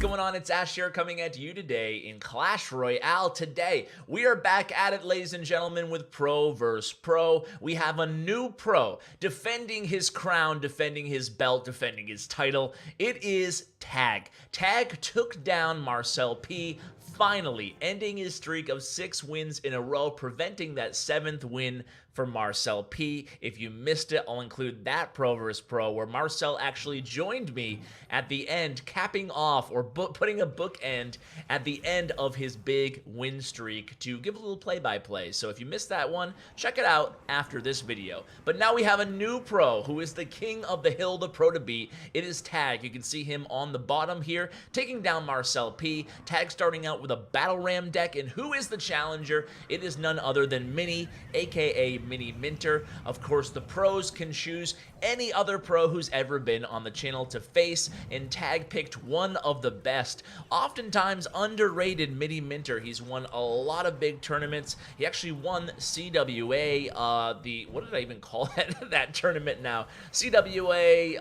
going on? It's Ash here coming at you today in Clash Royale. Today, we are back at it, ladies and gentlemen, with Pro vs. Pro. We have a new pro defending his crown, defending his belt, defending his title. It is Tag. Tag took down Marcelp, finally ending his streak of 6 wins in a row, preventing that 7th win for Marcelp. If you missed it, I'll include that Pro vs. Pro where Marcel actually joined me at the end, capping off or putting a bookend at the end of his big win streak to give a little play-by-play. So if you missed that one, check it out after this video. But now we have a new pro who is the king of the hill, the pro to beat. It is Tag. You can see him on the bottom here, taking down Marcelp. Tag starting out with a Battle Ram deck, and who is the challenger? It is none other than Mini, aka Miniminter. Of course, the pros can choose any other pro who's ever been on the channel to face, and Tag picked one of the best, oftentimes underrated Miniminter. He's won a lot of big tournaments. He actually won CWA, what did I even call that tournament now? CWA,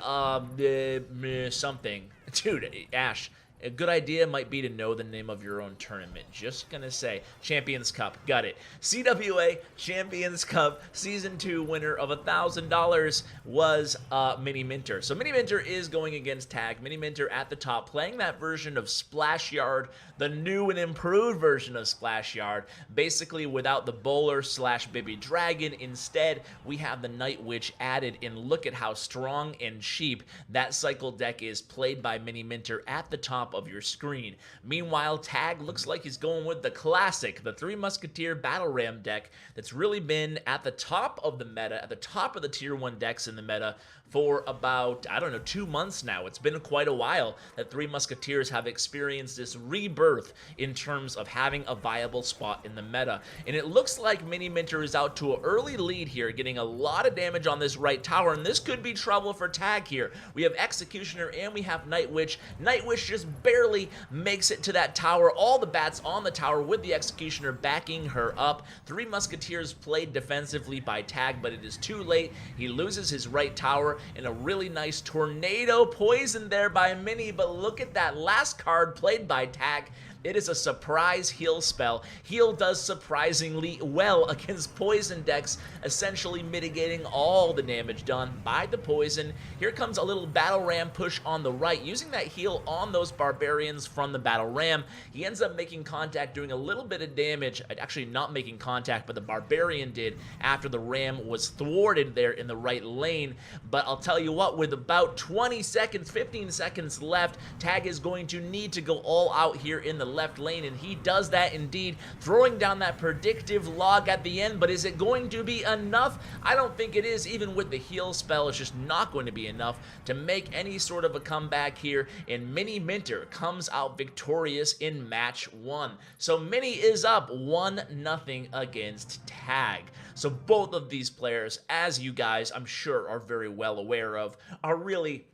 something. Dude, Ash. A good idea might be to know the name of your own tournament. Just gonna say, Champions Cup, got it. CWA Champions Cup Season 2 winner of $1,000 was Miniminter. So Miniminter is going against Tag. Miniminter at the top, playing that version of Splashyard, the new and improved version of Splashyard, basically without the bowler slash baby dragon. Instead, we have the Night Witch added, and look at how strong and cheap that cycle deck is, played by Miniminter at the top of your screen. Meanwhile, Tag looks like he's going with the classic, the 3 Musketeer Battle Ram deck that's really been at the top of the meta, at the top of the tier 1 decks in the meta for about, I don't know, 2 months now. It's been quite a while that 3 Musketeers have experienced this rebirth in terms of having a viable spot in the meta. And it looks like Miniminter is out to an early lead here, getting a lot of damage on this right tower, and this could be trouble for Tag here. We have Executioner and we have Night Witch. Night Witch just barely makes it to that tower. All the bats on the tower with the Executioner backing her up. 3 Musketeers played defensively by Tag, but it is too late. He loses his right tower in a really nice tornado poison there by Mini, but look at that last card played by Tag. It is a surprise heal spell. Heal does surprisingly well against poison decks, essentially mitigating all the damage done by the poison. Here comes a little Battle Ram push on the right, using that heal on those barbarians from the Battle Ram. He ends up making contact, doing a little bit of damage, actually not making contact, but the barbarian did after the Ram was thwarted there in the right lane. But I'll tell you what, with about 20 seconds, 15 seconds left, Tag is going to need to go all out here in the left lane, and he does that indeed, throwing down that predictive log at the end. But is it going to be enough? I don't think it is. Even with the heal spell, it's just not going to be enough to make any sort of a comeback here, and Miniminter comes out victorious in match 1. So Mini is up 1-0 against Tag. So both of these players, as you guys I'm sure are very well aware of, are really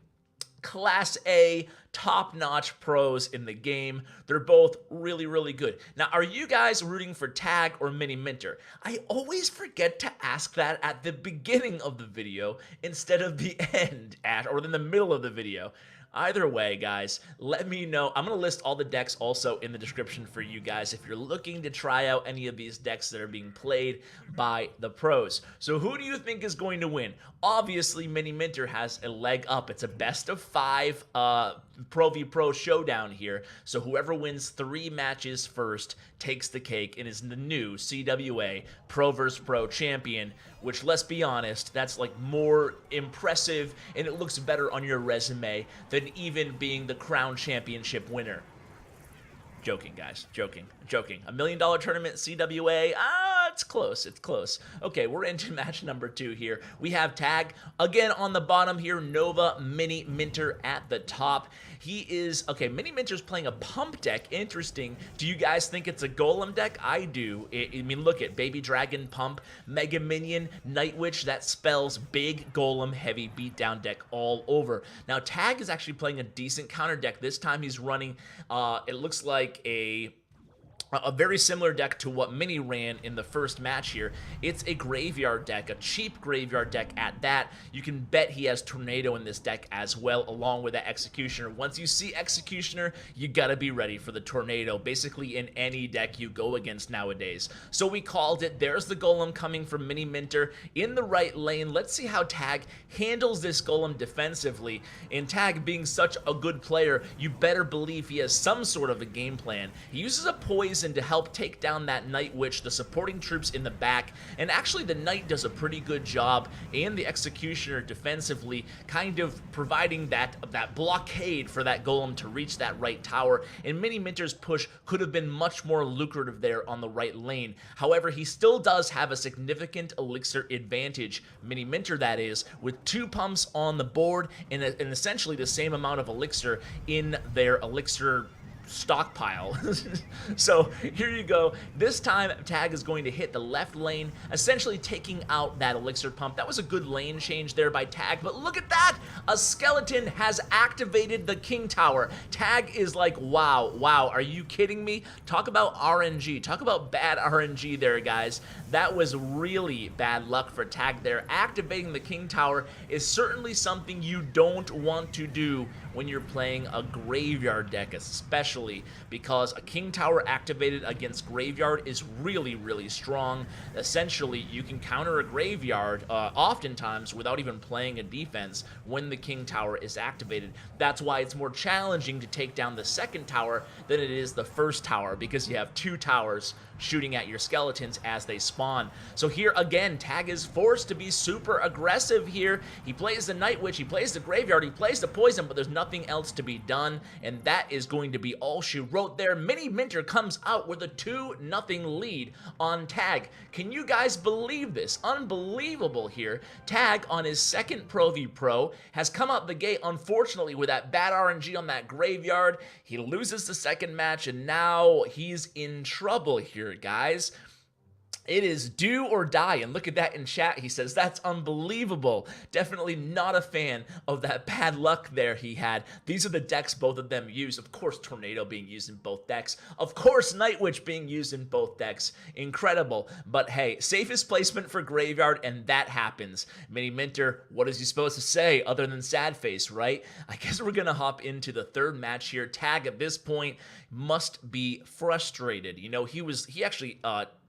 Class A, top-notch pros in the game. They're both really, really good. Now, are you guys rooting for Tag or Miniminter? I always forget to ask that at the beginning of the video instead of the end, or in the middle of the video. Either way, guys, let me know. I'm going to list all the decks also in the description for you guys if you're looking to try out any of these decks that are being played by the pros. So who do you think is going to win? Obviously, Miniminter has a leg up. It's a best of 5 Pro v Pro showdown here. So whoever wins 3 matches first takes the cake and is the new CWA Pro vs. Pro champion, which, let's be honest, that's like more impressive and it looks better on your resume than even being the Crown Championship winner. Joking, guys. Joking. $1 million tournament CWA. It's close. It's close. Okay, we're into match number 2 here. We have Tag again on the bottom here. Nova, Miniminter at the top. He is, okay, Miniminter's playing a pump deck. Interesting. Do you guys think it's a Golem deck? I do. I mean, look at Baby Dragon Pump, Mega Minion, Night Witch. That spells big Golem heavy beatdown deck all over. Now, Tag is actually playing a decent counter deck. This time he's running, it looks like a a very similar deck to what Mini ran in the first match here. It's a graveyard deck, a cheap graveyard deck at that. You can bet he has Tornado in this deck as well, along with that Executioner. Once you see Executioner, you gotta be ready for the Tornado, basically in any deck you go against nowadays. So we called it. There's the Golem coming from Miniminter in the right lane. Let's see how Tag handles this Golem defensively. And Tag, being such a good player, you better believe he has some sort of a game plan. He uses a poison to help take down that Night Witch, the supporting troops in the back, and actually the Knight does a pretty good job, and the Executioner defensively kind of providing that blockade for that Golem to reach that right tower, and Miniminter's push could have been much more lucrative there on the right lane. However, he still does have a significant Elixir advantage, Miniminter that is, with 2 pumps on the board and essentially the same amount of Elixir in their Elixir stockpile. So here you go. This time Tag is going to hit the left lane, essentially taking out that Elixir pump. That was a good lane change there by Tag, but look at that! A skeleton has activated the King Tower. Tag is like, wow, are you kidding me? Talk about RNG. Talk about bad RNG there, guys. That was really bad luck for Tag there. Activating the King Tower is certainly something you don't want to do when you're playing a graveyard deck, especially because a King Tower activated against graveyard is really, really strong. Essentially, you can counter a graveyard oftentimes without even playing a defense when the King Tower is activated. That's why it's more challenging to take down the second tower than it is the first tower, because you have 2 towers shooting at your skeletons as they spawn. So here again, Tag is forced to be super aggressive here. He plays the Night Witch, he plays the graveyard, he plays the poison, but there's nothing else to be done, and that is going to be all she wrote there. Miniminter comes out with a 2-0 lead on Tag. Can you guys believe this? Unbelievable here. Tag on his second Pro v Pro has come out the gate, unfortunately, with that bad RNG on that graveyard. He loses the second match, and now he's in trouble here, guys. It is do or die, and look at that in chat. He says, that's unbelievable. Definitely not a fan of that bad luck there he had. These are the decks both of them use. Of course, Tornado being used in both decks. Of course, Night Witch being used in both decks. Incredible. But hey, safest placement for graveyard, and that happens. Miniminter, what is he supposed to say other than sad face, right? I guess we're going to hop into the third match here. Tag at this point must be frustrated. You know, he actually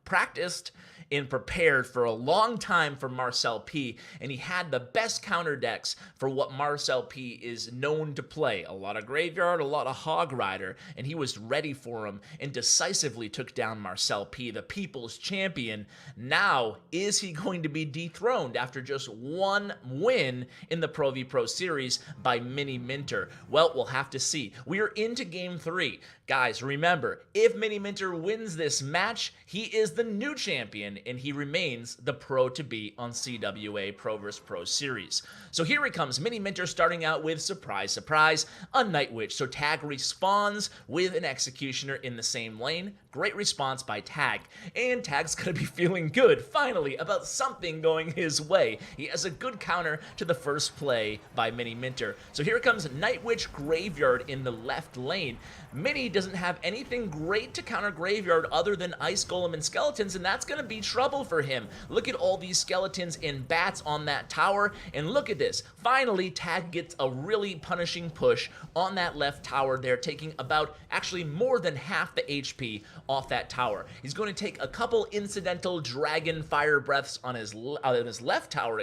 practiced and prepared for a long time for Marcelp, and he had the best counter decks for what Marcelp is known to play. A lot of Graveyard, a lot of Hog Rider, and he was ready for him and decisively took down Marcelp, the people's champion. Now, is he going to be dethroned after just 1 win in the Pro v Pro series by Miniminter? Well, we'll have to see. We are into Game 3. Guys, remember, if Miniminter wins this match, he is the new champion, and he remains the pro to beat on CWA Pro vs. Pro series. So here it comes, Miniminter starting out with, surprise, surprise, a Night Witch. So Tag respawns with an Executioner in the same lane. Great response by Tag. And Tag's gonna be feeling good, finally, about something going his way. He has a good counter to the first play by Miniminter. So here comes Night Witch Graveyard in the left lane. Mini doesn't have anything great to counter Graveyard other than Ice Golem and Skeletons, and that's gonna be trouble for him. Look at all these Skeletons and Bats on that tower, and look at this. Finally, Tag gets a really punishing push on that left tower there, taking about, actually more than half the HP off that tower. He's going to take a couple incidental Dragon Fire Breaths on his left tower,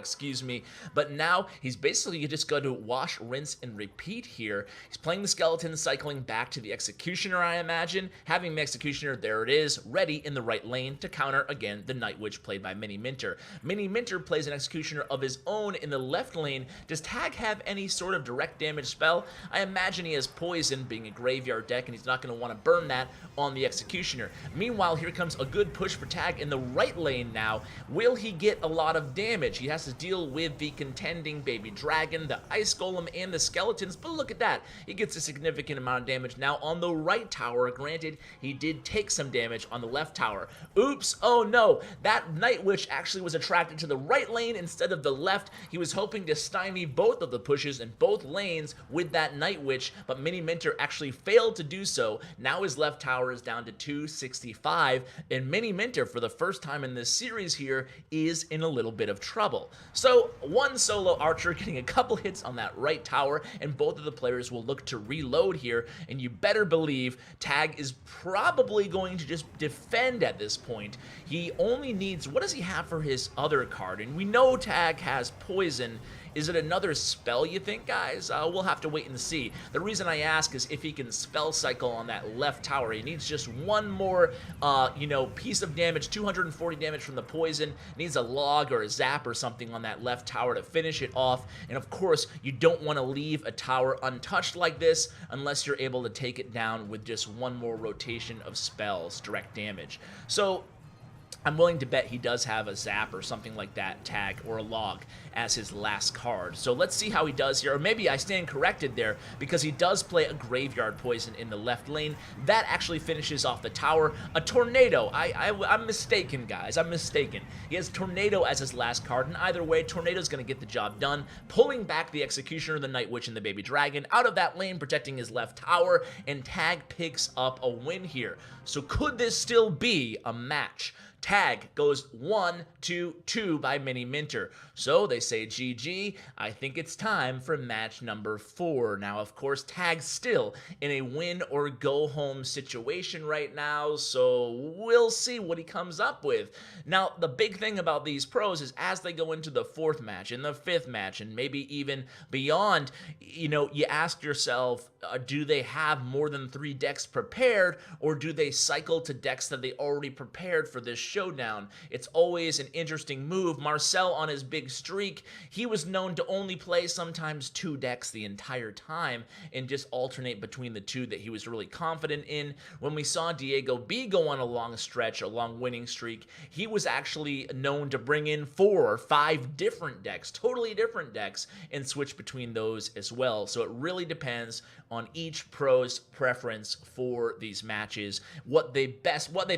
but now he's basically just going to wash, rinse, and repeat here. He's playing the Skeleton, cycling back to the Executioner, I imagine. Having the Executioner, there it is, ready in the right lane to counter, again, the Night Witch played by Miniminter. Miniminter plays an Executioner of his own in the left lane. Does Tag have any sort of direct damage spell? I imagine he has Poison, being a graveyard deck, and he's not going to want to burn that on the Executioner. Meanwhile, here comes a good push for Tag in the right lane now. Will he get a lot of damage? He has to deal with the contending Baby Dragon, the Ice Golem, and the Skeletons, but look at that. He gets a significant amount of damage now on the right tower. Granted, he did take some damage on the left tower. Oops, oh no, that Night Witch actually was attracted to the right lane instead of the left. He was hoping to stymie both of the pushes in both lanes with that Night Witch, but Miniminter actually failed to do so. Now his left tower is down to 265, and Miniminter, for the first time in this series here, is in a little bit of trouble. So one solo archer getting a couple hits on that right tower, and both of the players will look to reload here, and you better believe Tag is probably going to just defend at this point. He only needs, what does he have for his other card? And we know Tag has poison. Is it another spell, you think, guys? We'll have to wait and see. The reason I ask is if he can spell cycle on that left tower. He needs just one more, piece of damage, 240 damage from the poison. Needs a log or a zap or something on that left tower to finish it off. And of course, you don't want to leave a tower untouched like this unless you're able to take it down with just one more rotation of spells, direct damage. So I'm willing to bet he does have a zap or something like that, Tag, or a log as his last card. So let's see how he does here. Or maybe I stand corrected there because he does play a graveyard poison in the left lane. That actually finishes off the tower. A tornado. I'm mistaken, guys. I'm mistaken. He has tornado as his last card, and either way, tornado's going to get the job done, pulling back the Executioner, the Night Witch, and the Baby Dragon out of that lane, protecting his left tower, and Tag picks up a win here. So could this still be a match? Tag goes 1-2 by Miniminter. So they say GG. I think it's time for match number 4. Now, of course, Tag's still in a win or go home situation right now, so we'll see what he comes up with. Now, the big thing about these pros is as they go into the 4th match and the 5th match and maybe even beyond, you ask yourself, do they have more than 3 decks prepared, or do they cycle to decks that they already prepared for this showdown? It's always an interesting move. Marcelp, on his big streak, he was known to only play sometimes 2 decks the entire time and just alternate between the 2 that he was really confident in. When we saw Diego B go on a long stretch, a long winning streak, he was actually known to bring in 4 or 5 different decks, totally different decks, and switch between those as well. So it really depends on each pro's preference for these matches, what they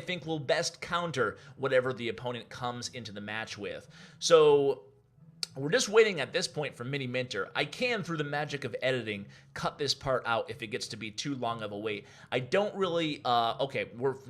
think will best counter whatever the opponent comes into the match with. So we're just waiting at this point for Miniminter. I can, through the magic of editing, cut this part out if it gets to be too long of a wait. I don't really,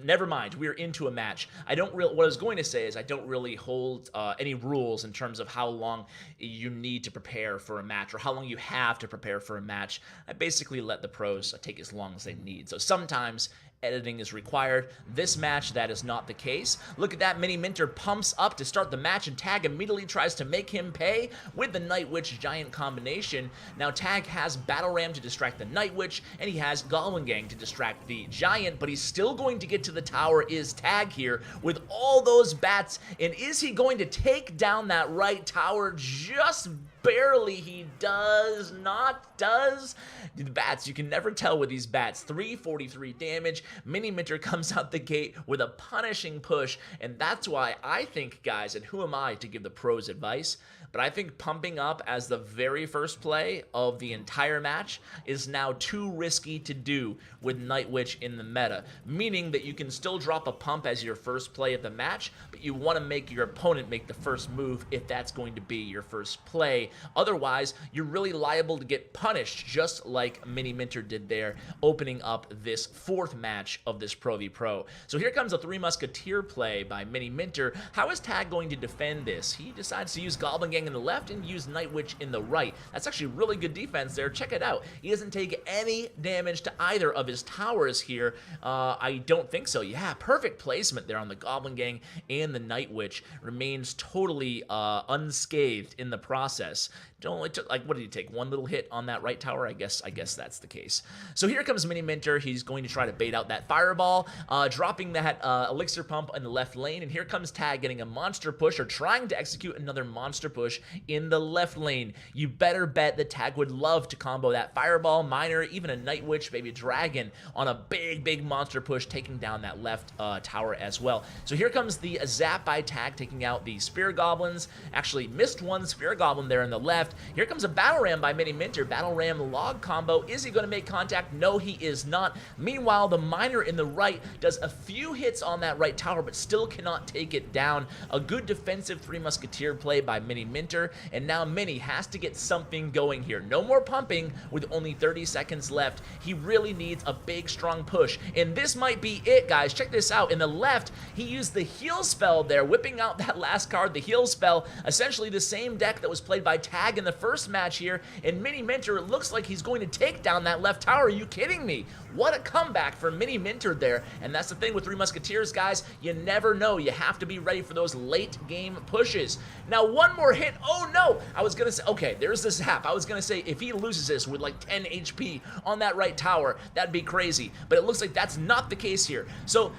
never mind. We're into a match. What I was going to say is I don't really hold any rules in terms of how long you need to prepare for a match or how long you have to prepare for a match. I basically let the pros take as long as they need. So sometimes editing is required. This match, that is not the case. Look at that. Miniminter pumps up to start the match, and Tag immediately tries to make him pay with the Night Witch Giant combination. Now Tag has Battle Ram to distract the Night Witch, and he has Goblin Gang to distract the Giant, but he's still going to get to the tower. Is Tag here with all those bats, and is he going to take down that right tower? Just barely. He does not. The bats, you can never tell with these bats. 343 damage. Miniminter comes out the gate with a punishing push, and that's why I think, guys, and who am I to give the pros advice, but I think pumping up as the very first play of the entire match is now too risky to do with Night Witch in the meta, meaning that you can still drop a pump as your first play of the match, but you want to make your opponent make the first move if that's going to be your first play. Otherwise, you're really liable to get punished, just like Miniminter did there, opening up this 4th match of this Pro v Pro. So here comes a 3 Musketeer play by Miniminter. How is Tag going to defend this? He decides to use Goblin Gang in the left and use Night Witch in the right. That's actually really good defense there. Check it out. He doesn't take any damage to either of his towers here. I don't think so. Yeah, perfect placement there on the Goblin Gang, and the Night Witch remains totally unscathed in the process. It only took, what did he take? 1 little hit on that right tower? I guess that's the case. So here comes Miniminter. He's going to try to bait out that fireball, dropping that elixir pump in the left lane, and here comes Tag getting a monster push, or trying to execute another monster push in the left lane. You better bet that Tag would love to combo that fireball, miner, even a Night Witch, Baby Dragon on a big monster push, taking down that left tower as well. So here comes the zap by Tag, taking out the Spear Goblins. Actually missed one Spear Goblin there in the left. Here comes a Battle Ram by Miniminter. Battle Ram log combo. Is he going to make contact? No, he is not. Meanwhile, the miner in the right does a few hits on that right tower, but still cannot take it down. A good defensive Three Musketeer play by Miniminter, and now Mini has to get something going here. No more pumping with only 30 seconds left. He really needs a big, strong push, and this might be it, guys. Check this out. In the left, he used the heal spell there, whipping out that last card, the heal spell, essentially the same deck that was played by Tag in the first match here, and Miniminter, it looks like he's going to take down that left tower. Are you kidding me? What a comeback for Miniminter there, and that's the thing with Three Musketeers, guys. You never know. You have to be ready for those late game pushes. Now, one more hit. Oh, no. I was going to say, okay, there's the zap. I was going to say, if he loses this with like 10 HP on that right tower, that'd be crazy, but it looks like that's not the case here. So,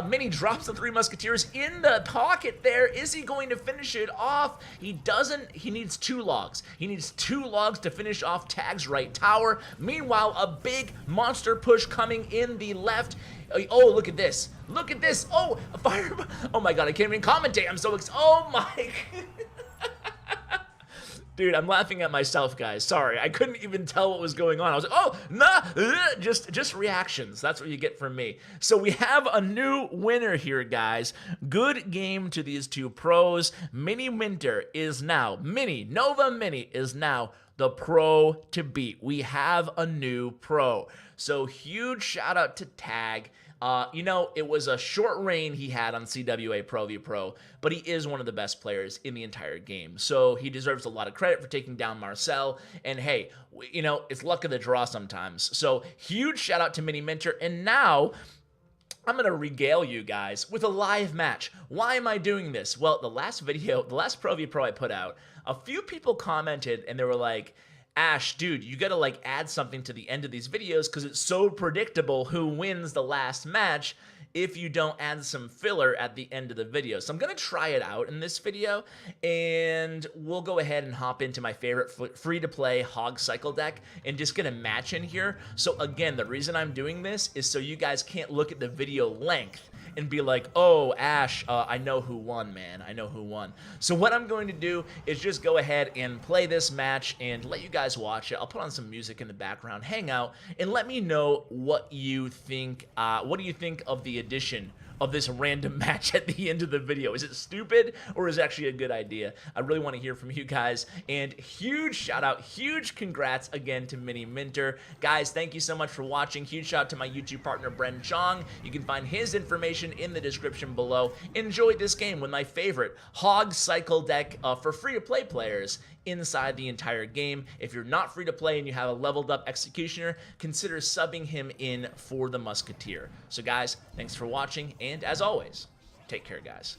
Mini drops the Three Musketeers in the pocket there. Is he going to finish it off? He doesn't. He needs 2 logs. He needs 2 logs to finish off Tag's right tower. Meanwhile, a big monster push coming in the left. Oh, look at this. Look at this. Oh, a fire. Oh my god, I can't even commentate. I'm so excited. Oh my. Dude, I'm laughing at myself, guys. Sorry, I couldn't even tell what was going on. I was like, oh, nah, just reactions. That's what you get from me. So we have a new winner here, guys. Good game to these 2 pros. Miniminter is now, Nova Mini is now the pro to beat. We have a new pro. So huge shout out to Tag. You know, it was a short reign he had on CWA Pro v Pro, but he is one of the best players in the entire game. So he deserves a lot of credit for taking down Marcelp. And hey, you know, it's luck of the draw sometimes. So huge shout out to Miniminter. And now I'm going to regale you guys with a live match. Why am I doing this? Well, the last Pro v Pro I put out, a few people commented and they were like, Ash, dude, you gotta like add something to the end of these videos because it's so predictable who wins the last match if you don't add some filler at the end of the video. So I'm gonna try it out in this video, and we'll go ahead and hop into my favorite free-to-play Hog Cycle deck and just get a match in here. So again, the reason I'm doing this is so you guys can't look at the video length and be like, oh, Ash, I know who won, man. I know who won. So what I'm going to do is just go ahead and play this match and let you guys watch it. I'll put on some music in the background, hang out, and let me know what you think. What do you think of the addition of this random match at the end of the video? Is it stupid or is it actually a good idea? I really want to hear from you guys, and huge shout out, huge congrats again to Miniminter. Guys, thank you so much for watching. Huge shout out to my YouTube partner, Bren Chong. You can find his information in the description below. Enjoy this game with my favorite Hog Cycle deck for free-to-play players inside the entire game. If you're not free to play and you have a leveled up Executioner, consider subbing him in for the Musketeer. So guys, thanks for watching, and as always, take care, guys.